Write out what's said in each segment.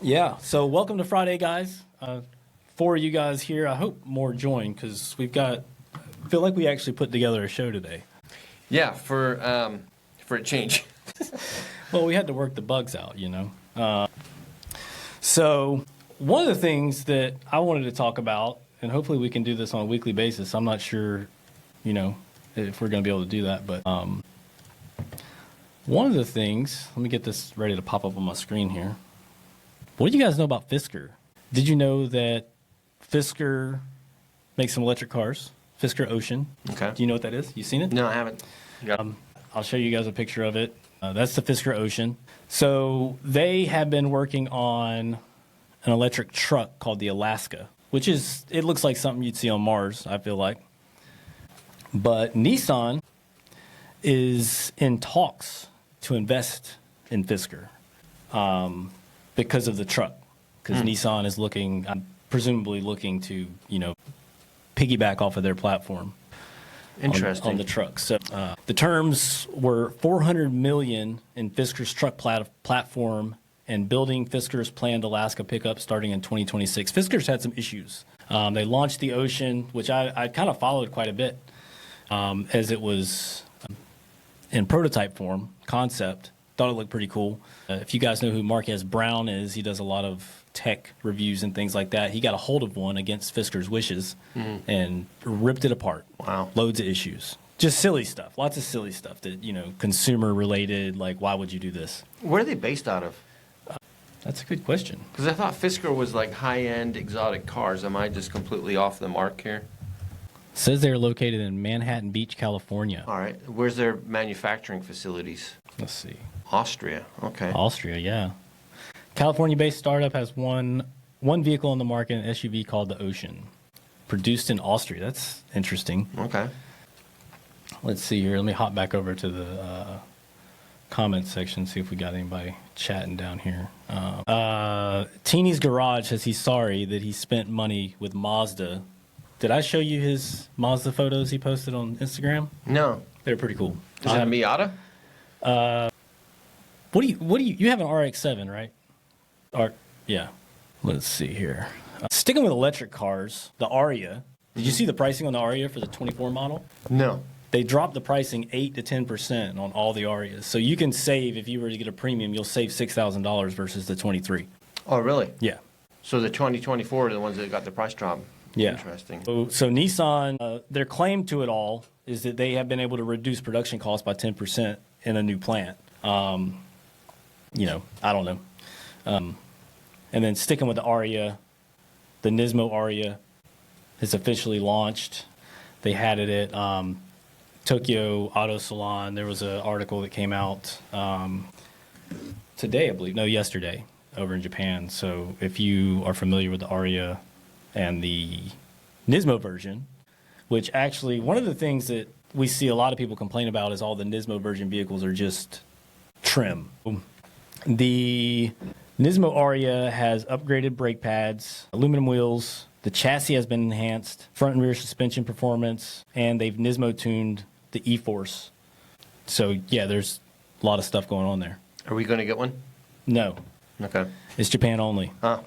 Yeah, so welcome to Friday, guys. For you guys here, I hope more join because I feel like we actually put together a show today. Yeah, for a change. Well, we had to work the bugs out, you know. So one of the things that I wanted to talk about, and hopefully we can do this on a weekly basis. I'm not sure, you know, if we're going to be able to do that, but one of the things, let me get this ready to pop up on my screen here. What do you guys know about Fisker? Did you know that Fisker makes some electric cars? Fisker Ocean. Okay. Do you know what that is? You seen it? No, I haven't. I'll show you guys a picture of it. That's the Fisker Ocean. So they have been working on an electric truck called the Alaska, it looks like something you'd see on Mars, I feel like. But Nissan is in talks to invest in Fisker. Because of the truck, because Nissan is presumably looking to, you know, piggyback off of their platform. Interesting. On the truck. So the terms were $400 million in Fisker's truck platform and building Fisker's planned Alaska pickup starting in 2026. Fisker's had some issues. They launched the Ocean, which I kind of followed quite a bit as it was in prototype form, concept. Thought it looked pretty cool. If you guys know who Marquez Brown is, he does a lot of tech reviews and things like that. He got a hold of one against Fisker's wishes and ripped it apart. Wow. Loads of issues. Just silly stuff. Lots of silly stuff that, you know, consumer related, like why would you do this? Where are they based out of? That's a good question. Because I thought Fisker was like high-end exotic cars. Am I just completely off the mark here? It says they're located in Manhattan Beach, California. All right. Where's their manufacturing facilities? Let's see. Austria. Okay. Austria, yeah. California-based startup has one vehicle on the market, an SUV called the Ocean. Produced in Austria. That's interesting. Okay. Let's see here. Let me hop back over to the comment section, see if we got anybody chatting down here. Teeny's Garage says he's sorry that he spent money with Mazda. Did I show you his Mazda photos he posted on Instagram? No. They're pretty cool. Is it a Miata? What do you have an RX-7, right? Yeah. Let's see here. Sticking with electric cars, the Ariya. Did you see the pricing on the Ariya for the 24 model? No. They dropped the pricing 8 to 10% on all the Ariyas. So you can save, if you were to get a premium, you'll save $6,000 versus the 23. Oh, really? Yeah. So the 2024 are the ones that got the price drop. Yeah. Interesting. So Nissan, their claim to it all is that they have been able to reduce production costs by 10% in a new plant. You know, I don't know. And then sticking with the Ariya, the Nismo Ariya has officially launched. They had it at Tokyo Auto Salon. There was an article that came out today, I believe. No, yesterday, over in Japan. So if you are familiar with the Ariya and the Nismo version, which actually one of the things that we see a lot of people complain about is all the Nismo version vehicles are just trim. The Nismo Ariya has upgraded brake pads, aluminum wheels, the chassis has been enhanced, front and rear suspension performance, and they've Nismo tuned the E-Force. So, yeah, there's a lot of stuff going on there. Are we going to get one? No. Okay. It's Japan only. Huh.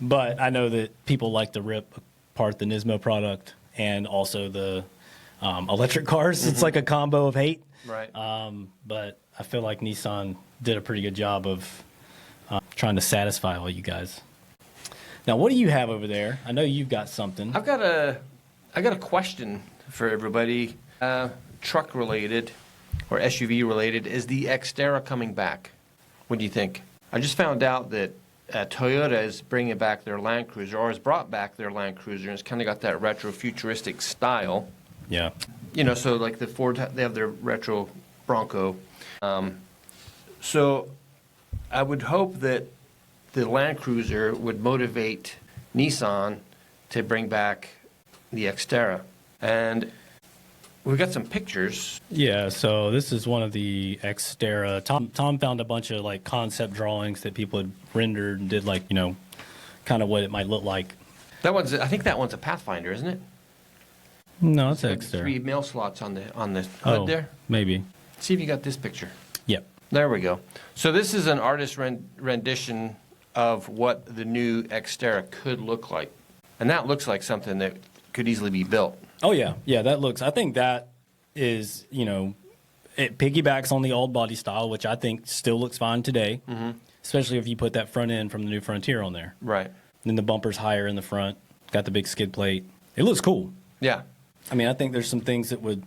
But I know that people like to rip apart the Nismo product and also the electric cars. It's like a combo of hate. Right. But I feel like Nissan did a pretty good job of trying to satisfy all you guys. Now, what do you have over there? I know you've got something. I got a question for everybody. Truck related or SUV related. Is the Xterra coming back? What do you think? I just found out that Toyota is bringing back their Land Cruiser, or has brought back their Land Cruiser, and it's kind of got that retro futuristic style. Yeah. You know, so like the Ford, they have their retro Bronco. So I would hope that the Land Cruiser would motivate Nissan to bring back the Xterra. And we've got some pictures. Yeah, so this is one of the Xterra. Tom found a bunch of like concept drawings that people had rendered and did like, you know, kind of what it might look like. I think that one's a Pathfinder, isn't it? No, it's Xterra. 3 mail slots on the hood there. Maybe. See if you got this picture. Yep. There we go. So this is an artist rendition of what the new Xterra could look like. And that looks like something that could easily be built. Oh, yeah. Yeah, I think that is, it piggybacks on the old body style, which I think still looks fine today, especially if you put that front end from the new Frontier on there. Right. And then the bumper's higher in the front, got the big skid plate. It looks cool. Yeah. I mean, I think there's some things that would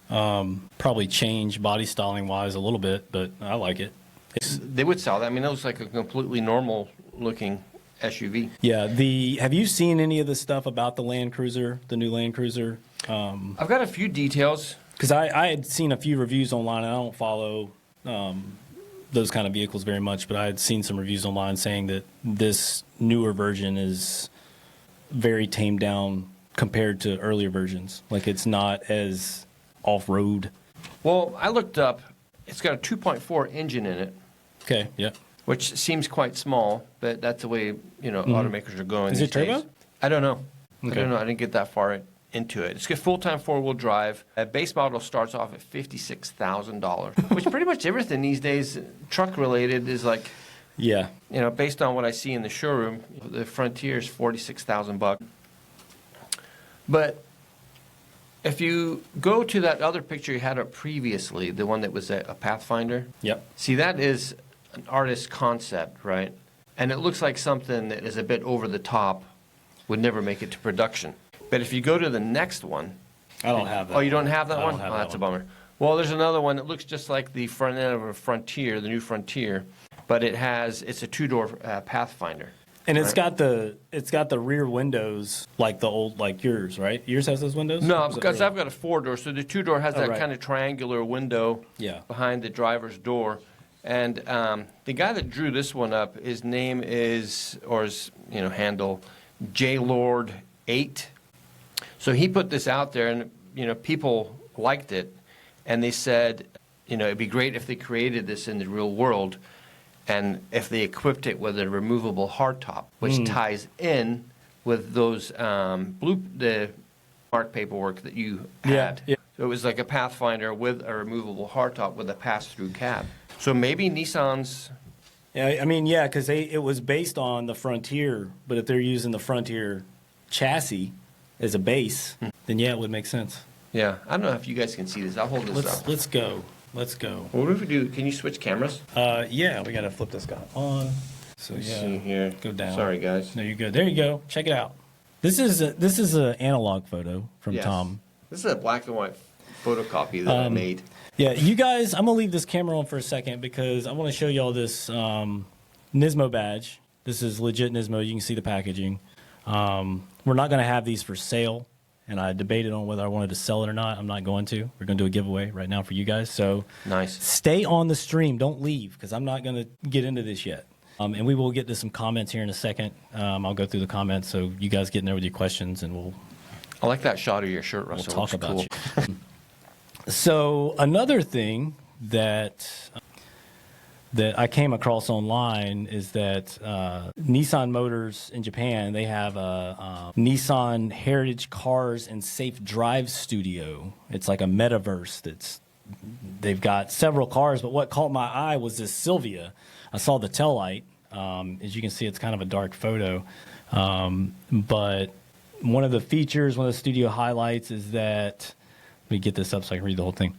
probably change body styling-wise a little bit, but I like it. They would sell that. I mean, it looks like a completely normal-looking SUV. Yeah. Have you seen any of the stuff about the Land Cruiser, the new Land Cruiser? I've got a few details. Because I had seen a few reviews online, and I don't follow those kind of vehicles very much, but I had seen some reviews online saying that this newer version is very tamed down compared to earlier versions. Like, it's not as off-road. Well, I looked up. It's got a 2.4 engine in it. Okay, yeah. Which seems quite small, but that's the way, automakers are going Is these it turbo? days. I don't know. Okay. I don't know. I didn't get that far into it. It's got full-time four-wheel drive. A base model starts off at $56,000, which pretty much everything these days, truck-related, is like, Yeah. based on what I see in the showroom, the Frontier is $46,000. But if you go to that other picture you had up previously, the one that was a Pathfinder, Yep. see, that is an artist's concept, right? And it looks like something that is a bit over the top, would never make it to production. But if you go to the next one... I don't have that. Oh, you don't have that I one? don't have Oh, that that's a one. bummer. Well, there's another one that looks just like the front end of a Frontier, the new Frontier, but it's a two-door Pathfinder. And it's Right. got the rear windows like the old, like yours, right? Yours has those windows? No, Or is it because really- I've got a four-door, so the two-door has that right. kind of triangular window Yeah. behind the driver's door. And the guy that drew this one up, his name is, or his handle, JLord8. So he put this out there, and people liked it, and they said, it'd be great if they created this in the real world, and if they equipped it with a removable hardtop, which ties in with those the mark paperwork that you had. Yeah. So it was like a Pathfinder with a removable hardtop with a pass-through cab. So maybe Nissan's... Yeah, I mean, yeah, because it was based on the Frontier, but if they're using the Frontier chassis as a base, then yeah, it would make sense. Yeah, I don't know if you guys can see this. I'll hold this up. Let's go. Let's go. What if we do? Can you switch cameras? Yeah, we got to flip this guy on. So Let's yeah, see here. go down. Sorry, guys. No, you're good. There you go. Check it out. This is an analog photo from Yes. Tom. This is a black and white photocopy that I made. Yeah, you guys, I'm going to leave this camera on for a second because I want to show you all this Nismo badge. This is legit Nismo. You can see the packaging. We're not going to have these for sale, and I debated on whether I wanted to sell it or not. I'm not going to. We're going to do a giveaway right now for you guys. So Nice. stay on the stream. Don't leave because I'm not going to get into this yet. And we will get to some comments here in a second. I'll go through the comments, so you guys get in there with your questions, and we'll I like that shot of your shirt, Russell. talk It looks about cool. you. So another thing that I came across online is that Nissan Motors in Japan, they have a Nissan Heritage Cars and Safe Drive Studio. It's like a metaverse they've got several cars, but what caught my eye was this Silvia. I saw the taillight. As you can see, it's kind of a dark photo. But one of the features, one of the studio highlights is that, let me get this up so I can read the whole thing.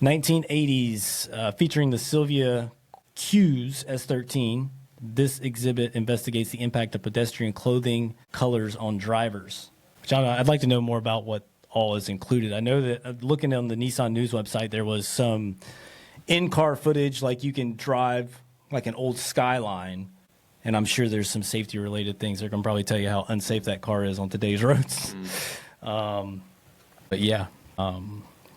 1980s, featuring the Silvia Q's S13. This exhibit investigates the impact of pedestrian clothing colors on drivers. Which I'd like to know more about what all is included. I know that looking on the Nissan News website, there was some in-car footage, like you can drive like an old Skyline, and I'm sure there's some safety-related things. They're going to probably tell you how unsafe that car is on today's roads. But yeah,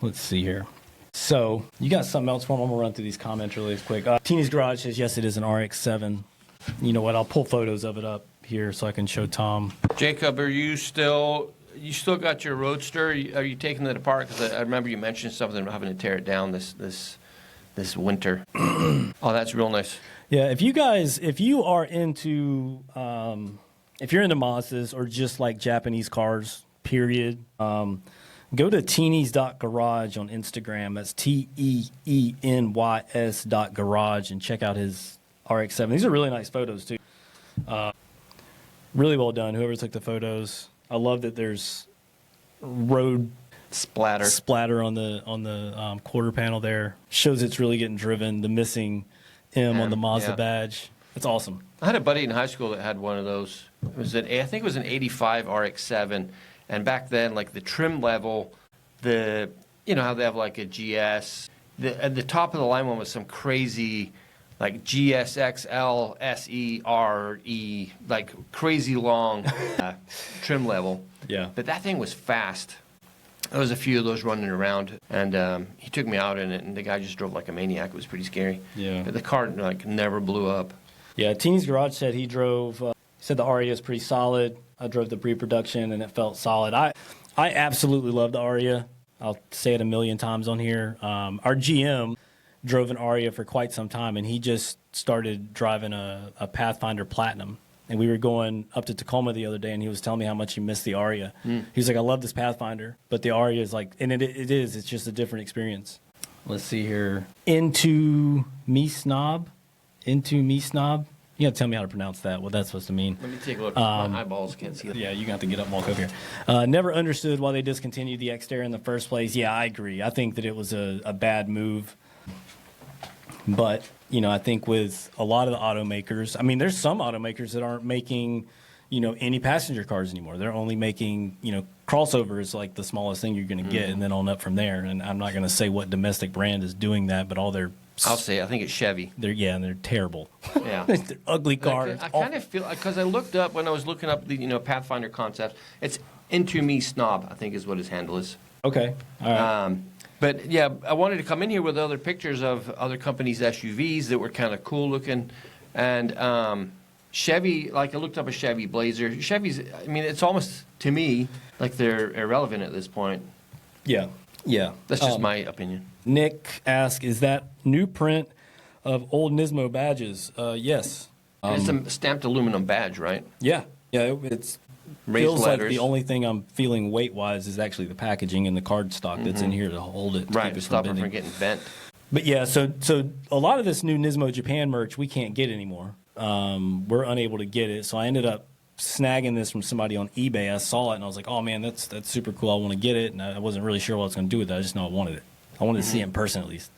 let's see here. So you got something else for me? I'm going to run through these comments really quick. Teeny's Garage says, yes, it is an RX-7. You know what? I'll pull photos of it up here so I can show Tom. Jacob, are you still got your Roadster? Are you taking it apart? Because I remember you mentioned something about having to tear it down this winter. Oh, that's real nice. Yeah, if you are into, if you're into Mazdas or just like Japanese cars, period, go to teenies.garage on Instagram. That's TEENYS.garage and check out his RX-7. These are really nice photos too. Really well done. Whoever took the photos. I love that there's road splatter on the quarter panel there. Shows it's really getting driven. The missing M on the Mazda badge. It's awesome. I had a buddy in high school that had one of those. I think it was an 85 RX-7. And back then, like the trim level, you know how they have like a GS. At the top of the line one was some crazy, like GSXL SERE, like crazy long trim level. Yeah. But that thing was fast. There was a few of those running around, and he took me out in it, and the guy just drove like a maniac. It was pretty scary. Yeah. But the car like never blew up. Yeah, Teeny's Garage said he drove. He said the Ariya is pretty solid. I drove the pre-production, and it felt solid. I absolutely love the Ariya. I'll say it a million times on here. Our GM drove an Ariya for quite some time, and he just started driving a Pathfinder Platinum. And we were going up to Tacoma the other day, and he was telling me how much he missed the Ariya. He was like, I love this Pathfinder, but the Ariya is like, and it is, it's just a different experience. Let's see here. Into Me Snob. You got to tell me how to pronounce that, what that's supposed to mean. Let me take a look. My eyeballs can't see that. Yeah, you're going to have to get up and walk over here. Never understood why they discontinued the Xterra in the first place. Yeah, I agree. I think that it was a bad move. But, you know, I think with a lot of the automakers, I mean, there's some automakers that aren't making, you know, any passenger cars anymore. They're only making, you know, crossovers like the smallest thing you're going to get and then on up from there. And I'm not going to say what domestic brand is doing that, but all their... I'll say, I think it's Chevy. And they're terrible. Yeah. They're ugly cars. I kind of feel, because I looked up, when I was looking up the, you know, Pathfinder concepts, it's Into Me Snob, I think is what his handle is. Okay. All right. But yeah, I wanted to come in here with other pictures of other companies' SUVs that were kind of cool looking. And Chevy, like I looked up a Chevy Blazer. Chevy's, I mean, it's almost, to me, like they're irrelevant at this point. Yeah. That's just my opinion. Nick asks, is that new print of old Nismo badges? Yes. It's a stamped aluminum badge, right? Yeah. It's Raised feels letters. like the only thing I'm feeling weight-wise is actually the packaging and the card stock that's in here to hold it. To Right, keep it stop it bending. from getting bent. But yeah, so a lot of this new Nismo Japan merch we can't get anymore. We're unable to get it, so I ended up snagging this from somebody on eBay. I saw it and I was like, oh man, that's super cool. I want to get it, and I wasn't really sure what I was going to do with it. I just know I wanted it. I wanted to see it in person at least.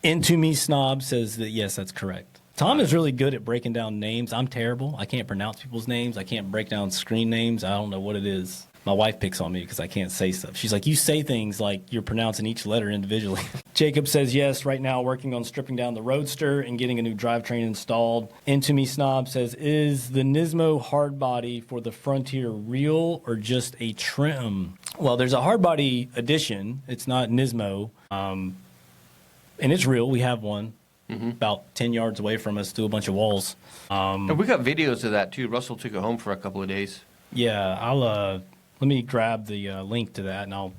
Into Me Snob says that yes, that's correct. Tom is really good at breaking down names. I'm terrible. I can't pronounce people's names. I can't break down screen names. I don't know what it is. My wife picks on me because I can't say stuff. She's like, you say things like you're pronouncing each letter individually. Jacob says, yes, right now working on stripping down the Roadster and getting a new drivetrain installed. Into Me Snob says, is the Nismo hardbody for the Frontier real or just a trim? Well, there's a hardbody edition. It's not Nismo. And it's real. We have one about 10 yards away from us through a bunch of walls. And we got videos of that too. Russell took it home for a couple of days. Yeah, I'll let me grab the link to that and I'll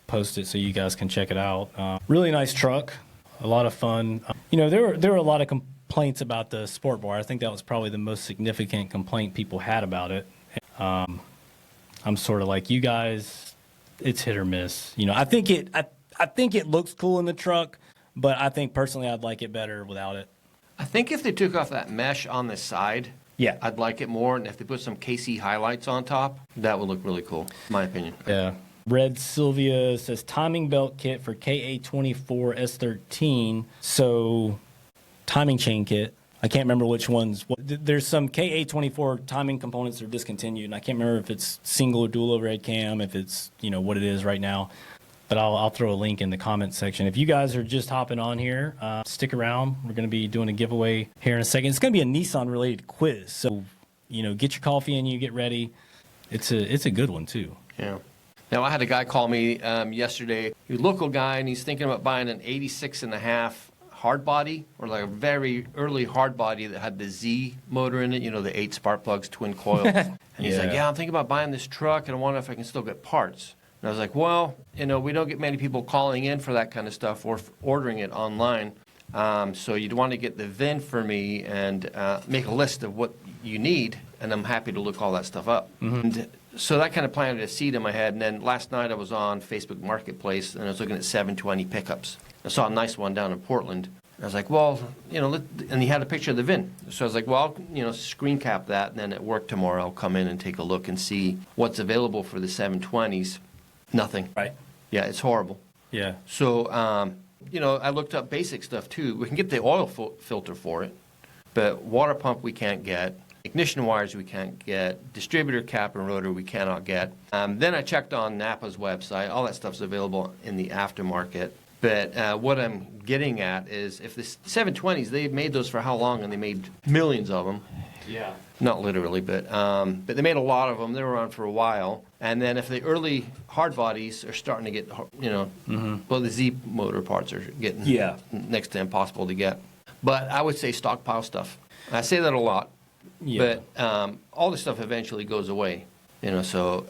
post it so you guys can check it out. Really nice truck, a lot of fun. You know, there were a lot of complaints about the Sport Bar. I think that was probably the most significant complaint people had about it. I'm sort of like, you guys, it's hit or miss. You know, I think it looks cool in the truck, but I think personally I'd like it better without it. I think if they took off that mesh on the side, yeah, I'd like it more. And if they put some KC highlights on top, that would look really cool, in my opinion. Yeah. Red Sylvia says timing belt kit for KA24 S13. So timing chain kit. I can't remember which ones. There's some KA24 timing components that are discontinued, and I can't remember if it's single or dual overhead cam, if it's, you know, what it is right now. But I'll throw a link in the comments section. If you guys are just hopping on here, stick around. We're going to be doing a giveaway here in a second. It's going to be a Nissan-related quiz. So, you know, get your coffee and you get ready. It's a good one, too. Yeah. Now, I had a guy call me yesterday. He's a local guy, and he's thinking about buying an 86.5 hard body, or like a very early hard body that had the Z motor in it, you know, the 8 spark plugs, twin coil. And he's like, yeah, I'm thinking about buying this truck, and I wonder if I can still get parts. And I was like, well, you know, we don't get many people calling in for that kind of stuff or ordering it online. So you'd want to get the VIN for me and make a list of what you need, and I'm happy to look all that stuff up. And so that kind of planted a seed in my head. And then last night I was on Facebook Marketplace, and I was looking at 720 pickups. I saw a nice one down in Portland. I was like, well, and he had a picture of the VIN. So I was like, well, screen cap that, and then at work tomorrow I'll come in and take a look and see what's available for the 720s. Nothing. Right. Yeah, it's horrible. Yeah. So, I looked up basic stuff too. We can get the oil filter for it, but water pump we can't get. Ignition wires we can't get. Distributor cap and rotor we cannot get. Then I checked on Napa's website. All that stuff's available in the aftermarket. But what I'm getting at is if the 720s, they've made those for how long? And they made millions of them. Yeah. Not literally, but they made a lot of them. They were around for a while. And then if the early hard bodies are starting to get, well, the Z motor parts are getting next to impossible to get. But I would say stockpile stuff. I say that a lot. Yeah. But all this stuff eventually goes away. So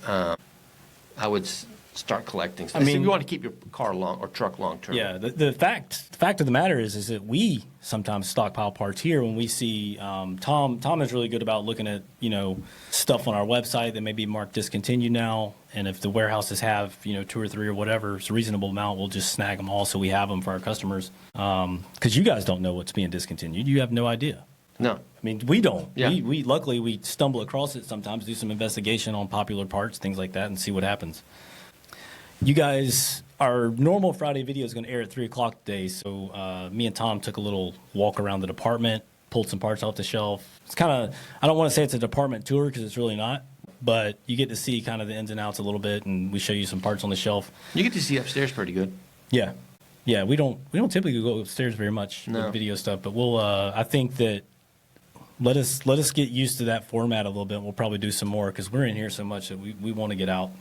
I would start collecting stuff. I mean, if you want to keep your car or truck long term. Yeah, the fact of the matter is that we sometimes stockpile parts here when we see Tom is really good about looking at stuff on our website that may be marked discontinued now, and if the warehouses have 2 or 3 or whatever, it's a reasonable amount, we'll just snag them all so we have them for our customers. Because you guys don't know what's being discontinued, you have no idea. No. I mean, we don't. Yeah. We luckily we stumble across it sometimes, do some investigation on popular parts, things like that, and see what happens. You guys, our normal Friday video is going to air at 3 o'clock today, so me and Tom took a little walk around the department, pulled some parts off the shelf. It's kind of, I don't want to say it's a department tour because it's really not, but you get to see kind of the ins and outs a little bit, and we show you some parts on the shelf. You get to see upstairs pretty good. Yeah. Yeah, we don't typically go upstairs very much with video stuff, but we'll, I think that let us get used to that format a little bit. We'll probably do some more because we're in here so much that we want to get out.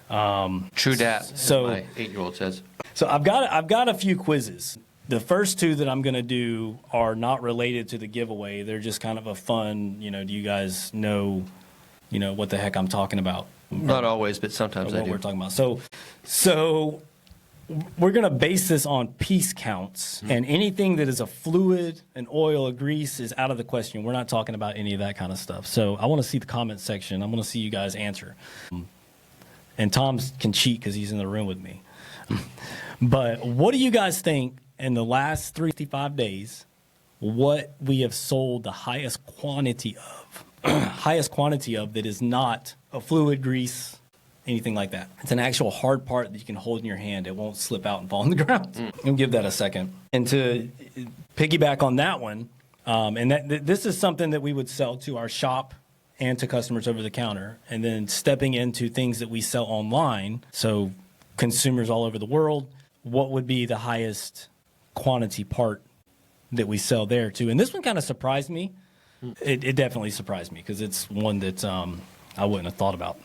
True dat, so my 8-year-old says. So I've got a few quizzes. The first 2 that I'm going to do are not related to the giveaway. They're just kind of a fun, do you guys know what the heck I'm talking about? Not always, but sometimes I do. What we're talking about. So we're going to base this on piece counts, and anything that is a fluid, an oil, a grease is out of the question. We're not talking about any of that kind of stuff. So I want to see the comment section. I want to see you guys answer. And Tom can cheat because he's in the room with me. But what do you guys think in the last 365 days, what we have sold the highest quantity of that is not a fluid, grease, anything like that? It's an actual hard part that you can hold in your hand. It won't slip out and fall on the ground. I'll give that a second. And to piggyback on that one, and this is something that we would sell to our shop and to customers over the counter, and then stepping into things that we sell online, so consumers all over the world, what would be the highest quantity part that we sell there too? And this one kind of surprised me. It definitely surprised me because it's one that I wouldn't have thought about.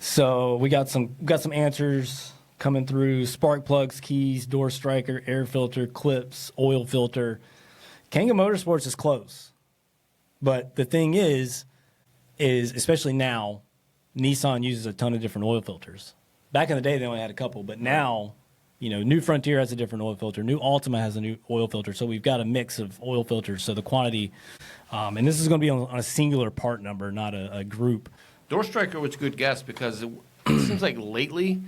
So we got some answers coming through: spark plugs, keys, door striker, air filter, clips, oil filter. Kanga Motorsports is close, but the thing is especially now, Nissan uses a ton of different oil filters. Back in the day, they only had a couple, but now, New Frontier has a different oil filter. New Altima has a new oil filter, so we've got a mix of oil filters. So the quantity, and this is going to be on a singular part number, not a group. Door striker was a good guess because it seems like lately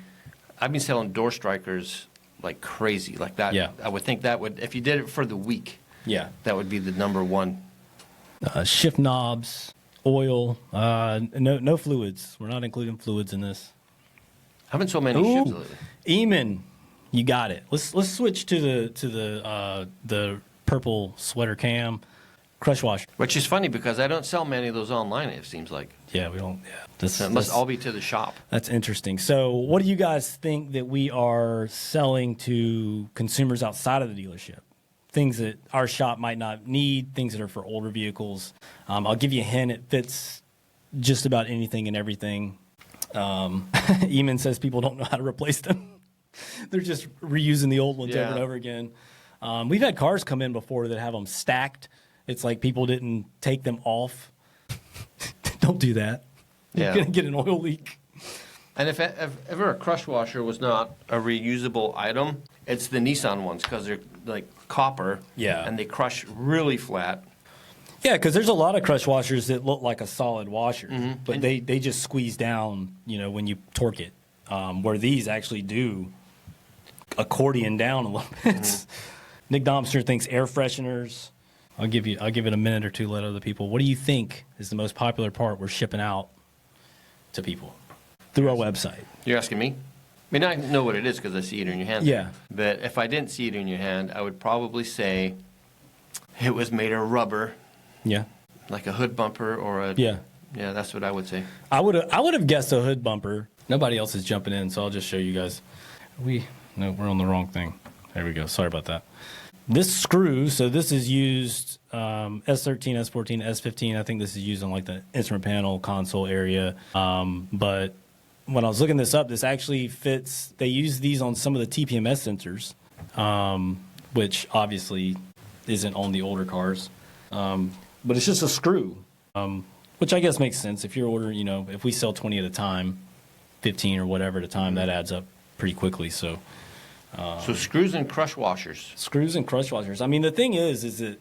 I've been selling door strikers like crazy, like that. Yeah. I would think that would, if you did it for the week, that would be the number one. Shift knobs. Oil, no fluids. We're not including fluids in this. Haven't so many shifts lately. Eamon, you got it. Let's switch to the purple sweater cam crush washer. Which is funny because I don't sell many of those online. It seems like. Yeah, we don't. Yeah, this must all be to the shop. That's interesting. So, what do you guys think that we are selling to consumers outside of the dealership? Things that our shop might not need, things that are for older vehicles. I'll give you a hint. It fits just about anything and everything. Eamon says people don't know how to replace them. They're just reusing the old ones over and over again. We've had cars come in before that have them stacked. It's like people didn't take them off. Don't do that. You're going to get an oil leak. And if ever a crush washer was not a reusable item, it's the Nissan ones because they're like copper, and they crush really flat. Yeah, because there's a lot of crush washers that look like a solid washer, but they just squeeze down, when you torque it. Where these actually do accordion down a little bit. Nick Domster thinks air fresheners. I'll give it a minute or two. Let other people. What do you think is the most popular part we're shipping out to people through our website? You're asking me? I mean, I know what it is because I see it in your hand. Yeah. But if I didn't see it in your hand, I would probably say it was made of rubber, Yeah. like a hood bumper or a. Yeah. Yeah, that's what I would say. I would have guessed a hood bumper. Nobody else is jumping in, so I'll just show you guys. No, we're on the wrong thing. There we go. Sorry about that. This screw, so this is used S13, S14, S15. I think this is used on like the instrument panel console area. But when I was looking this up, this actually fits. They use these on some of the TPMS sensors, which obviously isn't on the older cars. But it's just a screw, which I guess makes sense. If you're ordering, if we sell 20 at a time, 15 or whatever at a time, that adds up pretty quickly. So Screws and crush washers. Screws and crush washers. I mean, the thing is that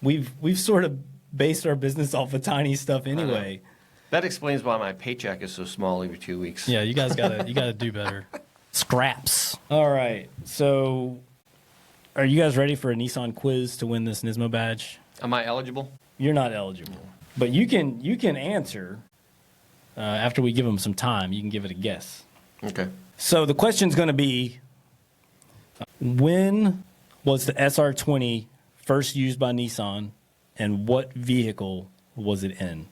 we've sort of based our business off of tiny stuff anyway. That explains why my paycheck is so small every 2 weeks. Yeah, you guys gotta do better. Scraps. All right. So, are you guys ready for a Nissan Quiz to win this Nismo badge? Am I eligible? You're not eligible, but you can answer after we give them some time. You can give it a guess. Okay. So the question's going to be, when was the SR20 first used by Nissan, and what vehicle was it in?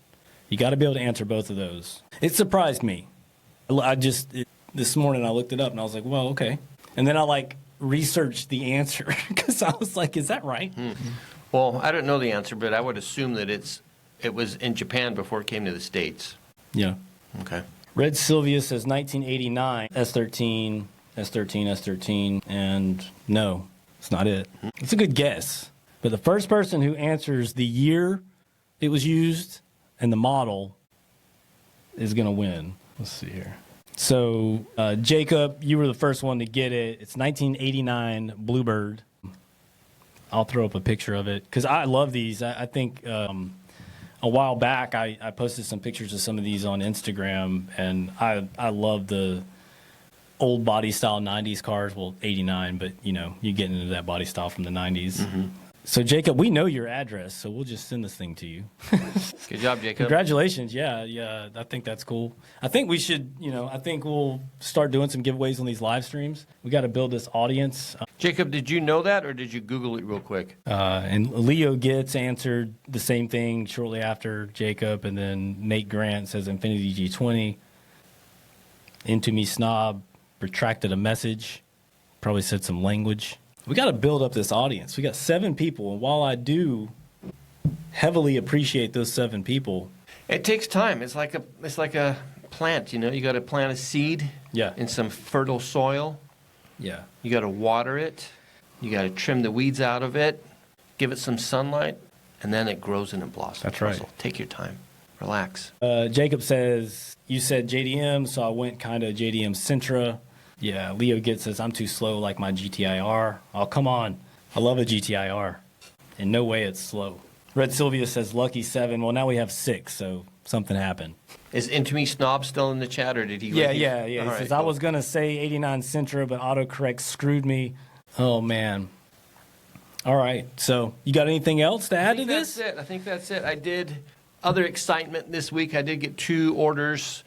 You got to be able to answer both of those. It surprised me. This morning I looked it up and I was like, well, okay. And then I researched the answer because I was like, is that right? Well, I don't know the answer, but I would assume that it was in Japan before it came to the States. Yeah. Okay. Red Sylvia says 1989, S13, S13, S13, and no, it's not it. It's a good guess. But the first person who answers the year it was used and the model is going to win. Let's see here. So, Jacob, you were the first one to get it. It's 1989 Bluebird. I'll throw up a picture of it because I love these. I think a while back I posted some pictures of some of these on Instagram, and I love the old body style 90s cars. Well, 89, but you get into that body style from the 90s. Mm-hmm. So, Jacob, we know your address, so we'll just send this thing to you. Good job, Jacob. Congratulations. Yeah, I think that's cool. I think we should, I think we'll start doing some giveaways on these live streams. We got to build this audience. Jacob, did you know that, or did you Google it real quick? And Leo Gitz answered the same thing shortly after Jacob, and then Nate Grant says Infiniti G20. Into Me Snob retracted a message, probably said some language. We got to build up this audience. We got 7 people, and while I do heavily appreciate those 7 people, it takes time. It's like a plant. You got to plant a seed in some fertile soil. Yeah, you got to water it. You got to trim the weeds out of it, give it some sunlight, and then it grows and it blossoms. That's right. So take your time, relax. Jacob says you said JDM, so I went kind of JDM Sentra. Yeah, Leo Gitz says, I'm too slow like my GTI-R. Oh, come on. I love a GTI-R. In no way it's slow. Red Sylvia says, lucky 7. Well, now we have 6, so something happened. Is Into Me Snob still in the chat, or did he? Yeah. All He right, says, cool. I was going to say 89 Sentra, but autocorrect screwed me. Oh, man. All right. So you got anything else to add to this? I think that's it. I did other excitement this week. I did get 2 orders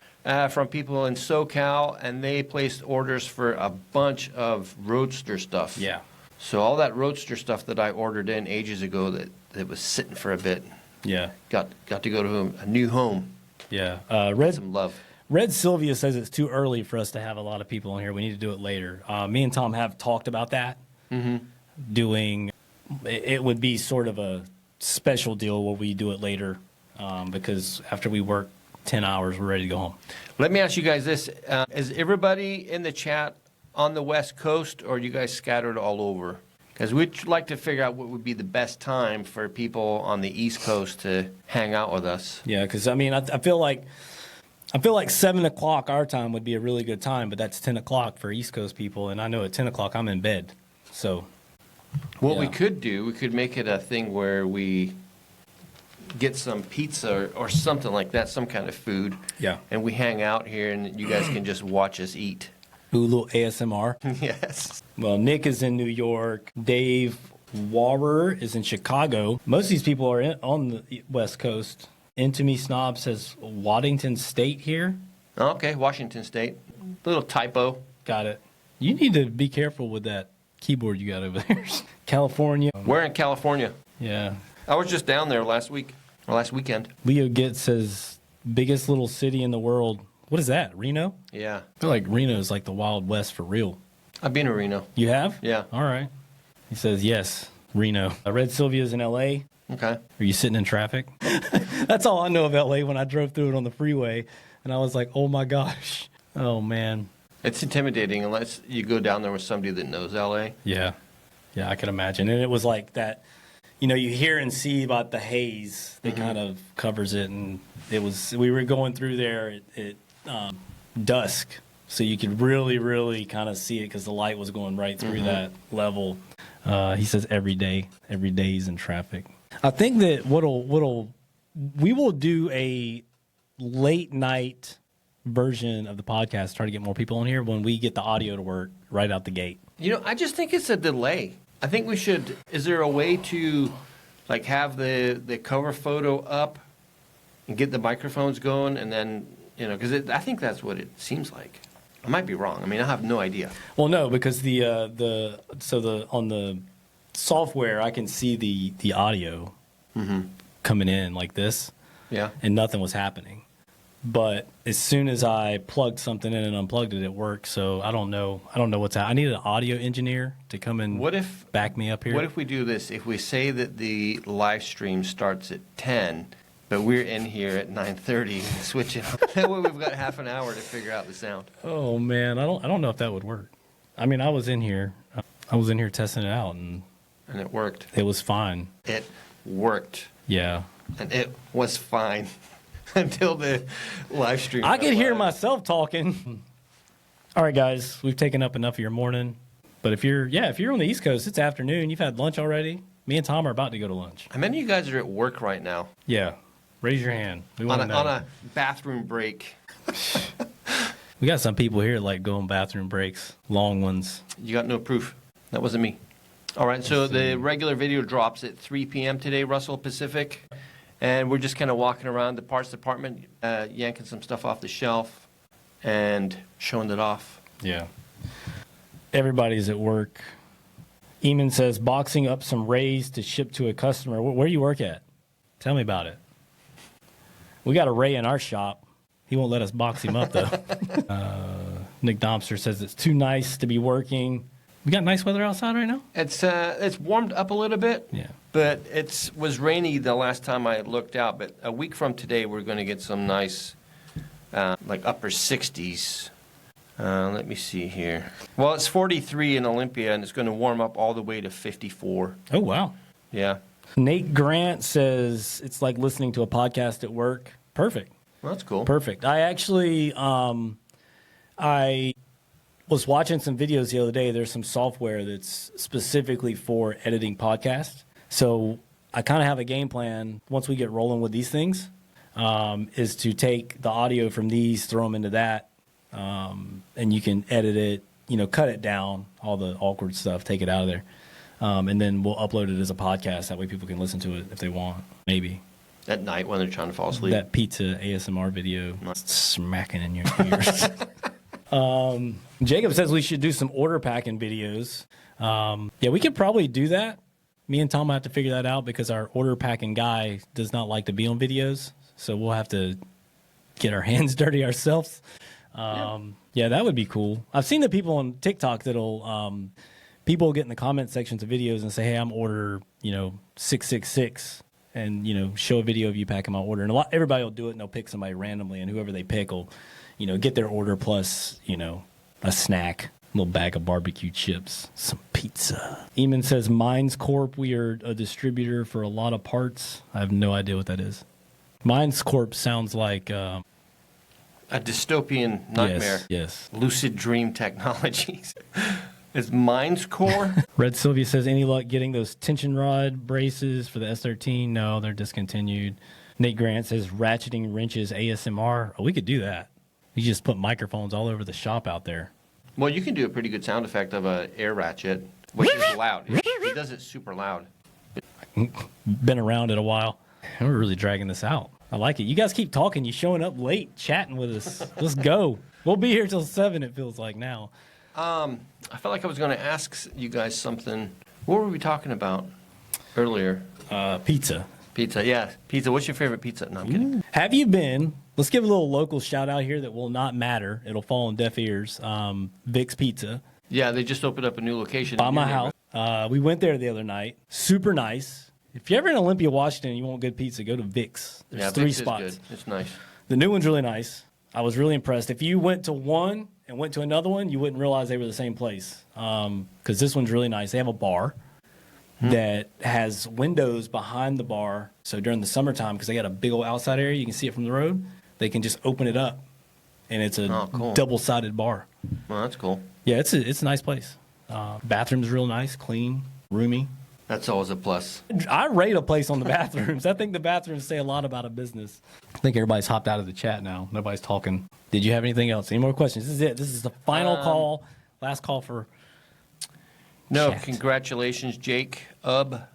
from people in SoCal, and they placed orders for a bunch of Roadster stuff. Yeah. So all that Roadster stuff that I ordered in ages ago that was sitting for a bit. Yeah. Got to go to a new home. Yeah. Get some love. Red Sylvia says it's too early for us to have a lot of people in here. We need to do it later. Me and Tom have talked about that. Mm-hmm. It would be sort of a special deal where we do it later because after we work 10 hours, we're ready to go home. Let me ask you guys this. Is everybody in the chat on the West Coast, or are you guys scattered all over? Because we'd like to figure out what would be the best time for people on the East Coast to hang out with us. Yeah, because, I feel like 7 o'clock our time would be a really good time, but that's 10 o'clock for East Coast people, and I know at 10 o'clock I'm in bed. So, what we could do, we could make it a thing where we get some pizza or something like that, some kind of food. Yeah. And we hang out here, and you guys can just watch us eat. do a little ASMR. Yes. Well, Nick is in New York. Dave Warer is in Chicago. Most of these people are on the West Coast. Into Me Snob says Waddington State here. Okay, Washington State. Little typo. Got it. You need to be careful with that keyboard you got over there. California. We're in California. Yeah. I was just down there last week, or last weekend. Leo Getz says biggest little city in the world. What is that? Reno? Yeah. I feel like Reno is like the Wild West for real. I've been to Reno. You have? Yeah. All right. He says yes, Reno. Red Sylvia's in L.A. Okay. Are you sitting in traffic? That's all I know of L.A. when I drove through it on the freeway, and I was like, oh my gosh. Oh, man. It's intimidating unless you go down there with somebody that knows LA. Yeah. Yeah, I can imagine. And it was like that, you hear and see about the haze that kind of covers it. And we were going through there at dusk. So you could really, really kind of see it because the light was going right through that level. He says every day he's in traffic. I think that we will do a late night version of the podcast, try to get more people on here when we get the audio to work right out the gate. I just think it's a delay. I think we should, is there a way to like have the cover photo up and get the microphones going and then, because I think that's what it seems like. I might be wrong. I mean, I have no idea. Well, no, because on the software, I can see the audio coming in like this. Yeah. And nothing was happening. But as soon as I plugged something in and unplugged it, it worked. So I don't know what's happening. I need an audio engineer to come and back me up here. What if we do this? If we say that the live stream starts at 10, but we're in here at 9:30, switch it on. That way we've got half an hour to figure out the sound. Oh man, I don't know if that would work. I mean, I was in here testing it out, and it worked. It was fine. It worked. Yeah. And it was fine. Until the live stream. I could hear myself talking. All right, guys, we've taken up enough of your morning. But if you're on the East Coast, it's afternoon. You've had lunch already. Me and Tom are about to go to lunch. How many of you guys are at work right now? Yeah, raise your hand. We want to know. On a bathroom break. We got some people here like going bathroom breaks, long ones. You got no proof. That wasn't me. All right, so the regular video drops at 3 p.m. today, Russell Pacific. And we're just kind of walking around the parts department, yanking some stuff off the shelf and showing it off. Yeah. Everybody's at work. Eamon says, boxing up some rays to ship to a customer. Where do you work at? Tell me about it. We got a Ray in our shop. He won't let us box him up, though. Nick Domster says it's too nice to be working. We got nice weather outside right now? It's warmed up a little bit. Yeah. But it was rainy the last time I looked out. But a week from today, we're going to get some nice, like upper 60s. Let me see here. Well, it's 43 in Olympia, and it's going to warm up all the way to 54. Oh, wow. Yeah. Nate Grant says it's like listening to a podcast at work. Perfect. Well, that's cool. Perfect. I actually, I was watching some videos the other day. There's some software that's specifically for editing podcasts. So I kind of have a game plan once we get rolling with these things, is to take the audio from these, throw them into that, and you can edit it, cut it down, all the awkward stuff, take it out of there. And then we'll upload it as a podcast. That way people can listen to it if they want, maybe. At night when they're trying to fall asleep. That pizza ASMR video smacking in your ears. Jacob says we should do some order packing videos. Yeah, we could probably do that. Me and Tom will have to figure that out because our order packing guy does not like to be on videos. So we'll have to get our hands dirty ourselves. Yeah, that would be cool. I've seen the people on TikTok that'll, people get in the comment sections of videos and say, hey, I'm order, 666 and, show a video of you packing my order. And everybody will do it and they'll pick somebody randomly and whoever they pick will, get their order plus, a snack. Little bag of barbecue chips, some pizza. Eamon says, Mines Corp, we are a distributor for a lot of parts. I have no idea what that is. Mines Corp sounds like... a dystopian nightmare. Yes. Lucid dream technologies. It's Mines Core? Red Sylvia says, any luck getting those tension rod braces for the S13? No, they're discontinued. Nate Grant says, ratcheting wrenches ASMR. Oh, we could do that. You just put microphones all over the shop out there. Well, you can do a pretty good sound effect of an air ratchet, which is loud. He does it super loud. Been around it a while. We're really dragging this out. I like it. You guys keep talking. You showing up late, chatting with us. Let's go. We'll be here till 7, it feels like now. I felt like I was going to ask you guys something. What were we talking about earlier? Pizza. Pizza, yeah. Pizza. What's your favorite pizza? No, I'm kidding. Have you been? Let's give a little local shout out here that will not matter. It'll fall on deaf ears. Vic's Pizza. Yeah, they just opened up a new location. By my house. We went there the other night. Super nice. If you're ever in Olympia, Washington, and you want good pizza, go to Vic's. There's 3 spots. Is good. It's nice. The new one's really nice. I was really impressed. If you went to one and went to another one, you wouldn't realize they were the same place. Because this one's really nice. They have a bar that has windows behind the bar. So during the summertime, because they got a big old outside area, you can see it from the road. They can just open it up, and it's a cool. double-sided bar. Well, that's cool. Yeah, it's a nice place. Bathroom's real nice, clean, roomy. That's always a plus. I rate a place on the bathrooms. I think the bathrooms say a lot about a business. I think everybody's hopped out of the chat now. Nobody's talking. Did you have anything else? Any more questions? This is it. This is the final call. Last call for No, chat. congratulations, Jake Ubb,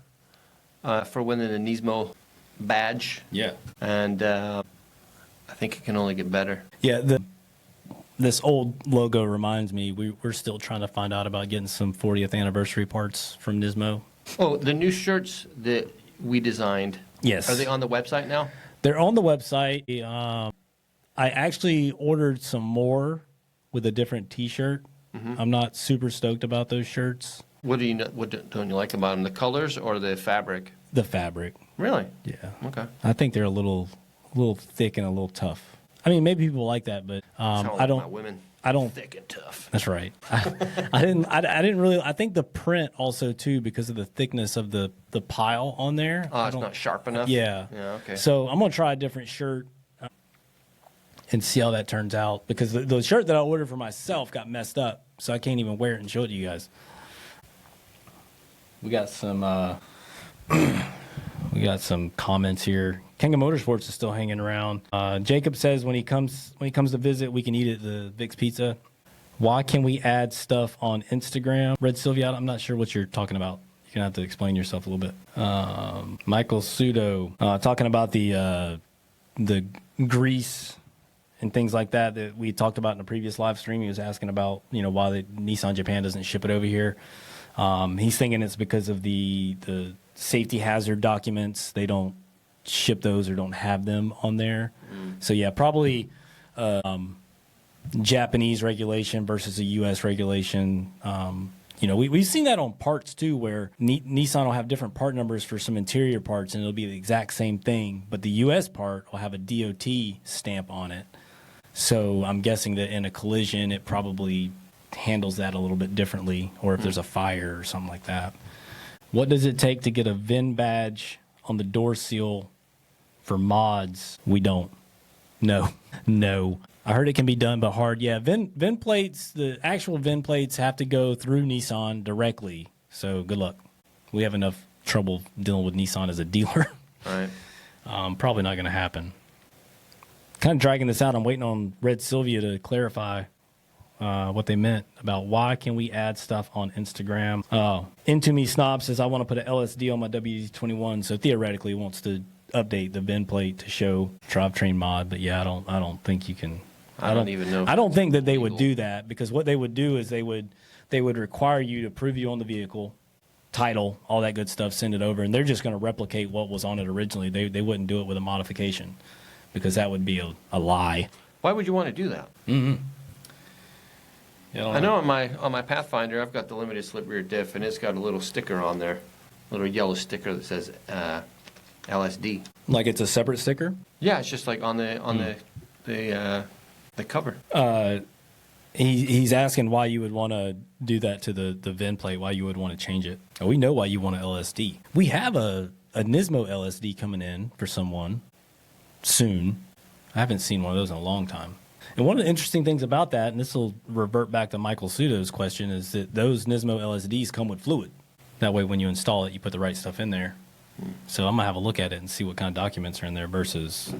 for winning the Nismo badge. Yeah. And I think it can only get better. Yeah, this old logo reminds me, we're still trying to find out about getting some 40th anniversary parts from Nismo. Oh, the new shirts that we designed. Yes. Are they on the website now? They're on the website. I actually ordered some more with a different T-shirt. I'm not super stoked about those shirts. What don't you like about them? The colors or the fabric? The fabric. Really? Yeah. Okay. I think they're a little thick and a little tough. I mean, maybe people like that, but Sound like I don't. my women. I don't. Thick and tough. That's right. I didn't really. I think the print also too, because of the thickness of the pile on there. Oh, it's not sharp enough? Yeah. Yeah, okay. So I'm gonna try a different shirt and see how that turns out, because the shirt that I ordered for myself got messed up, so I can't even wear it and show it to you guys. We got some comments here. King of Motorsports is still hanging around. Jacob says when he comes to visit, we can eat at the Vic's Pizza. Why can we add stuff on Instagram? Red Sylvia, I'm not sure what you're talking about. You're gonna have to explain yourself a little bit. Michael Sudo talking about the grease and things like that we talked about in the previous live stream. He was asking about why the Nissan Japan doesn't ship it over here. He's thinking it's because of the safety hazard documents. They don't ship those or don't have them on there. So yeah, probably Japanese regulation versus a U.S. regulation. We've seen that on parts too, where Nissan will have different part numbers for some interior parts, and it'll be the exact same thing, but the U.S. part will have a DOT stamp on it. So I'm guessing that in a collision, it probably handles that a little bit differently, or if there's a fire or something like that. What does it take to get a VIN badge on the door seal for mods? We don't. No. I heard it can be done, but hard. Yeah, VIN plates, the actual VIN plates have to go through Nissan directly. So good luck. We have enough trouble dealing with Nissan as a dealer. All right. Probably not going to happen. Kind of dragging this out. I'm waiting on Red Sylvia to clarify what they meant about why can we add stuff on Instagram. Into Me Snob says, I want to put an LSD on my WD-21, so theoretically it wants to update the VIN plate to show drivetrain mod. But yeah, I don't think you can. I don't even know. I don't think that they would do that, because what they would do is they would require you to prove you own the vehicle, title, all that good stuff, send it over, and they're just going to replicate what was on it originally. They wouldn't do it with a modification, because that would be a lie. Why would you want to do that? Yeah, I know on my Pathfinder, I've got the limited slip rear diff, and it's got a little sticker on there, a little yellow sticker that says LSD. Like it's a separate sticker? Yeah, it's just like on the cover. He's asking why you would want to do that to the VIN plate, why you would want to change it. Oh, we know why you want an LSD. We have a Nismo LSD coming in for someone soon. I haven't seen one of those in a long time. And one of the interesting things about that, and this will revert back to Michael Sudo's question, is that those Nismo LSDs come with fluid. That way when you install it, you put the right stuff in there. So I'm going to have a look at it and see what kind of documents are in there versus,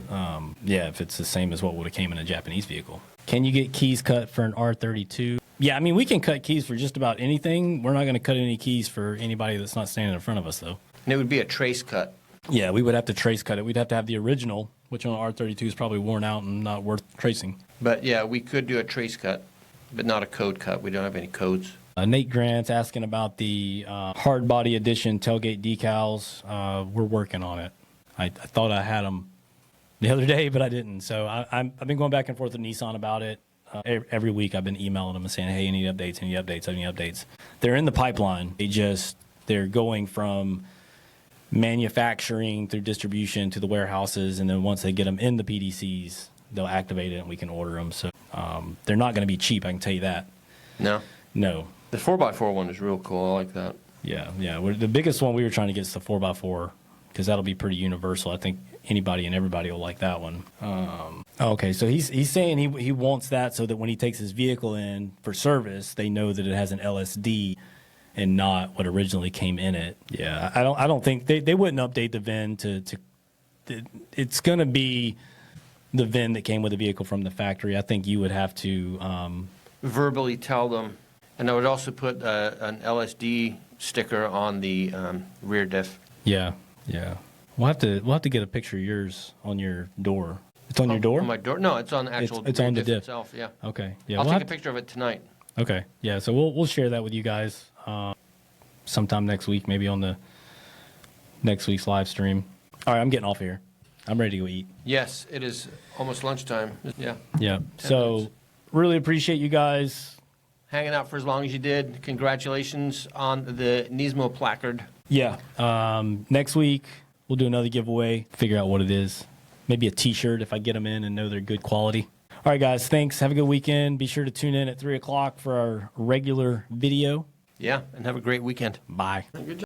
if it's the same as what would have came in a Japanese vehicle. Can you get keys cut for an R32? Yeah, I mean, we can cut keys for just about anything. We're not going to cut any keys for anybody that's not standing in front of us, though. And it would be a trace cut. Yeah, we would have to trace cut it. We'd have to have the original, which on R32 is probably worn out and not worth tracing. But yeah, we could do a trace cut, but not a code cut. We don't have any codes. Nate Grant's asking about the hard body edition tailgate decals. We're working on it. I thought I had them the other day, but I didn't. So I've been going back and forth with Nissan about it. Every week I've been emailing them and saying, hey, any updates, any updates, any updates. They're in the pipeline. They're going from manufacturing through distribution to the warehouses, and then once they get them in the PDCs, they'll activate it and we can order them. So they're not going to be cheap, I can tell you that. No? No. The 4x4 one is real cool. I like that. Yeah. The biggest one we were trying to get is the 4x4 because that'll be pretty universal. I think anybody and everybody will like that one. Okay, so he's saying he wants that so that when he takes his vehicle in for service, they know that it has an LSD and not what originally came in it. Yeah, I don't think they wouldn't update the VIN to it's going to be the VIN that came with the vehicle from the factory. I think you would have to verbally tell them. And I would also put an LSD sticker on the rear diff. Yeah. We'll have to get a picture of yours on your door. It's on your door? On my door? No, it's on the actual it's rear on the diff itself. Yeah. Okay. Yeah. I'll take a picture of it tonight. Okay. Yeah. So we'll share that with you guys sometime next week, maybe on the next week's live stream. All right. I'm getting off here. I'm ready to go eat. Yes, it is almost lunchtime. Yeah. Yeah. So really appreciate you guys hanging out for as long as you did. Congratulations on the Nismo placard. Yeah. Next week we'll do another giveaway. Figure out what it is. Maybe a T-shirt if I get them in and know they're good quality. All right, guys. Thanks. Have a good weekend. Be sure to tune in at 3 o'clock for our regular video. Yeah, and have a great weekend. Bye. Good job.